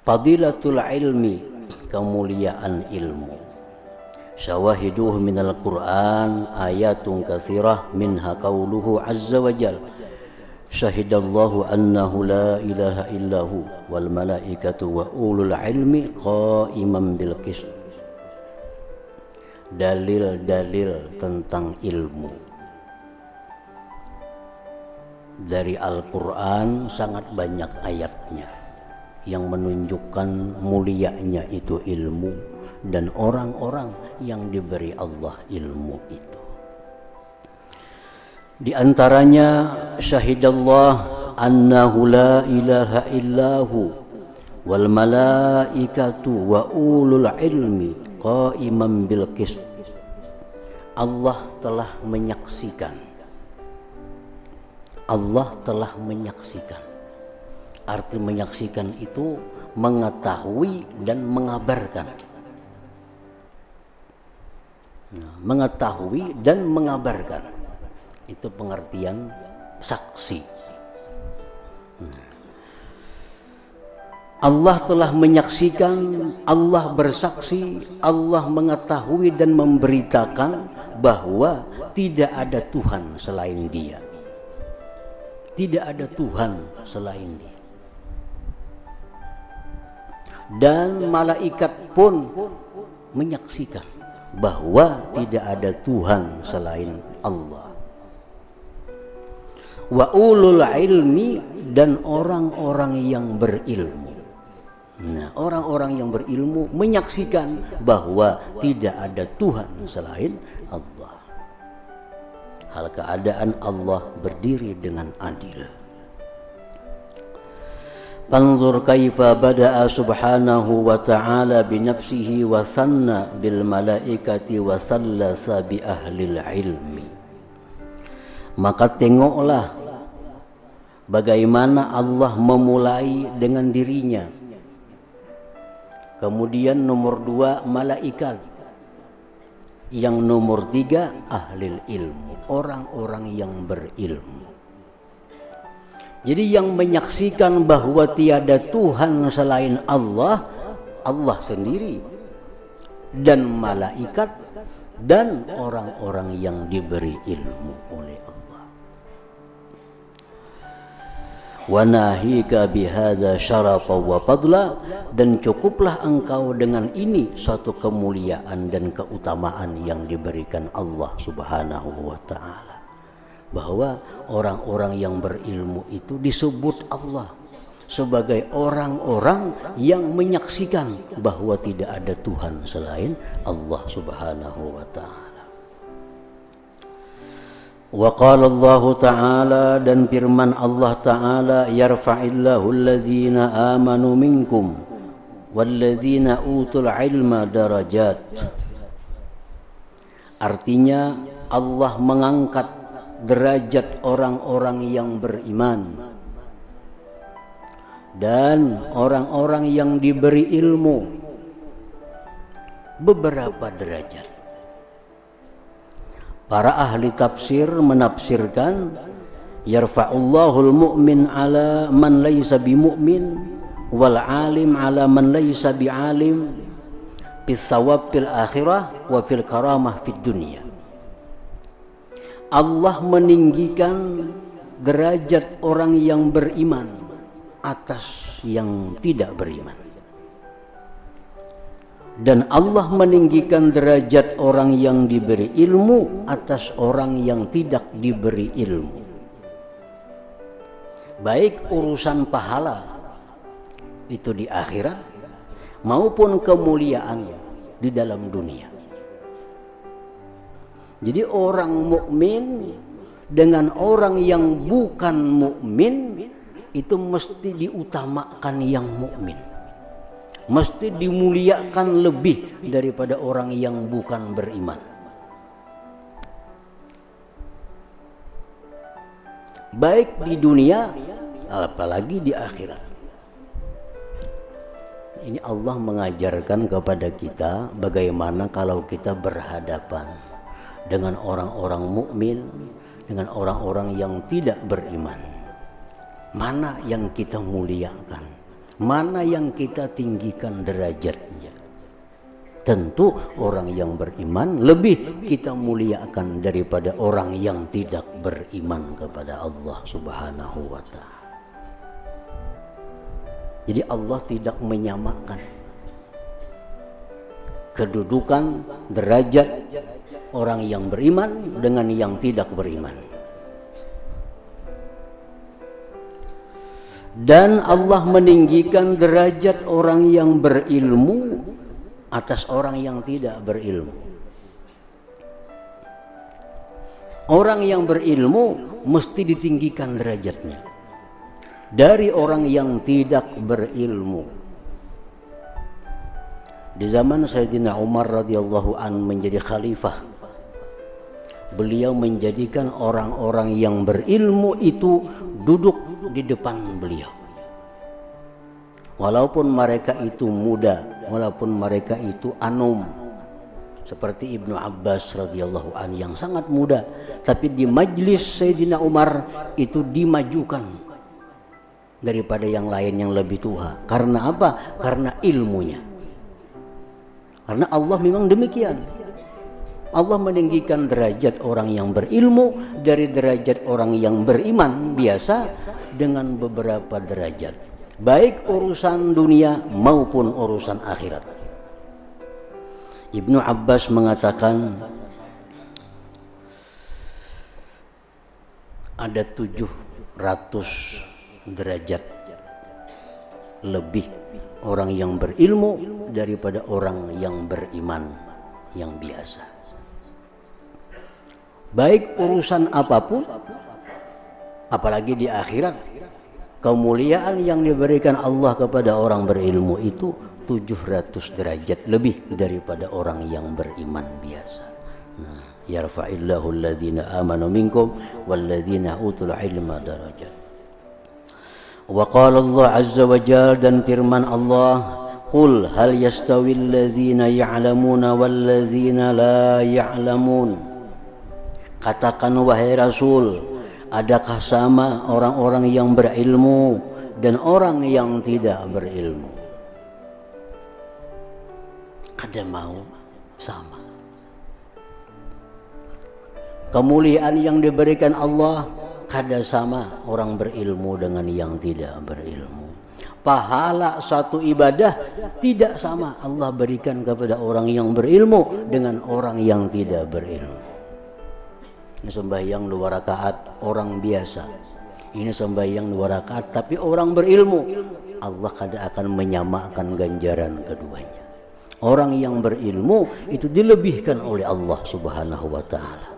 Fadilatul ilmi, kemuliaan ilmu. Syawahiduhu minal Qur'an ayatun katsirah minha qauluhu azza wa jal. Syahidallahu annahu la ilaha illahu wal malaikatu wa ulul ilmi qa'iman bil qist. Dalil-dalil tentang ilmu dari Al-Quran sangat banyak ayatnya yang menunjukkan mulianya itu ilmu dan orang-orang yang diberi Allah ilmu itu. Di antaranya syahidallah annahu la ilaha illahu wal malaikatu wa ulul ilmi qa'iman bil qist. Allah telah menyaksikan. Allah telah menyaksikan. Arti menyaksikan itu mengetahui dan mengabarkan. Mengetahui dan mengabarkan. Itu pengertian saksi. Allah telah menyaksikan, Allah bersaksi, Allah mengetahui dan memberitakan bahwa tidak ada Tuhan selain Dia. Tidak ada Tuhan selain Dia. Dan malaikat pun menyaksikan bahwa tidak ada Tuhan selain Allah. Wa ulul ilmi, dan orang-orang yang berilmu. Nah, orang-orang yang berilmu menyaksikan bahwa tidak ada Tuhan selain Allah. Hal keadaan Allah berdiri dengan adil. Anzur kaifa bada'a subhanahu wa ta'ala binafsihi wa thanna bil malaikati wa thallasa bi ahlil ilmi. Maka tengoklah bagaimana Allah memulai dengan dirinya. Kemudian nomor 2 malaikat. Yang nomor 3 ahlil ilmu, orang-orang yang berilmu. Jadi yang menyaksikan bahwa tiada Tuhan selain Allah, Allah sendiri, dan malaikat, dan orang-orang yang diberi ilmu oleh Allah. Wa nahika bihadza syarafa wa fadla, dan cukuplah engkau dengan ini suatu kemuliaan dan keutamaan yang diberikan Allah Subhanahu wa ta'ala. Bahwa orang-orang yang berilmu itu disebut Allah sebagai orang-orang yang menyaksikan bahwa tidak ada Tuhan selain Allah Subhanahu wa ta'ala. Wa qala Allah ta'ala, dan firman Allah ta'ala, yarfa'illahu allazina amanu minkum wallazina utul ilma darajat. Artinya Allah mengangkat derajat orang-orang yang beriman dan orang-orang yang diberi ilmu beberapa derajat. Para ahli tafsir menafsirkan yarfa'ullahul mu'min ala man laysa bimu'min wal alim ala man laysa bi'alim fis sawab fil akhirah wa fil karamah fid dunya. Allah meninggikan derajat orang yang beriman atas yang tidak beriman. Dan Allah meninggikan derajat orang yang diberi ilmu atas orang yang tidak diberi ilmu. Baik urusan pahala itu di akhirat maupun kemuliaan di dalam dunia. Jadi orang mukmin dengan orang yang bukan mukmin itu mesti diutamakan yang mukmin. Mesti dimuliakan lebih daripada orang yang bukan beriman. Baik di dunia apalagi di akhirat. Ini Allah mengajarkan kepada kita bagaimana kalau kita berhadapan dengan orang-orang mukmin, dengan orang-orang yang tidak beriman. Mana yang kita muliakan? Mana yang kita tinggikan derajatnya? Tentu orang yang beriman lebih kita muliakan daripada orang yang tidak beriman kepada Allah Subhanahu wa ta'ala. Jadi Allah tidak menyamakan kedudukan derajat orang yang beriman dengan yang tidak beriman. Dan Allah meninggikan derajat orang yang berilmu atas orang yang tidak berilmu. Orang yang berilmu mesti ditinggikan derajatnya dari orang yang tidak berilmu. Di zaman Sayyidina Umar radhiyallahu an menjadi khalifah, beliau menjadikan orang-orang yang berilmu itu duduk di depan beliau. Walaupun mereka itu muda, walaupun mereka itu anum, seperti Ibnu Abbas radhiyallahu an yang sangat muda, tapi di majlis Sayyidina Umar itu dimajukan daripada yang lain yang lebih tua. Karena apa? Karena ilmunya. Karena Allah memang demikian. Allah meninggikan derajat orang yang berilmu dari derajat orang yang beriman biasa dengan beberapa derajat, baik urusan dunia maupun urusan akhirat. Ibnu Abbas mengatakan ada 700 derajat lebih orang yang berilmu daripada orang yang beriman yang biasa. Baik urusan apapun, apalagi di akhirat, kemuliaan yang diberikan Allah kepada orang berilmu itu 700 derajat lebih daripada orang yang beriman biasa. Nah, yarfa'illahu alladhina amanu minkum walladhina utul ilma darajat. Wa qala Allah azza wa jalla, dan firman Allah, qul hal yastawi alladhina ya'lamuna walladhina la ya'lamun. Katakan wahai Rasul, adakah sama orang-orang yang berilmu dan orang yang tidak berilmu? Kada mau sama. Kemuliaan yang diberikan Allah kada sama orang berilmu dengan yang tidak berilmu. Pahala satu ibadah tidak sama Allah berikan kepada orang yang berilmu dengan orang yang tidak berilmu. Ini sembahyang 2 rakaat orang biasa, ini sembahyang 2 rakaat tapi orang berilmu, Allah kada akan menyamakan ganjaran keduanya. Orang yang berilmu itu dilebihkan oleh Allah Subhanahu wa ta'ala.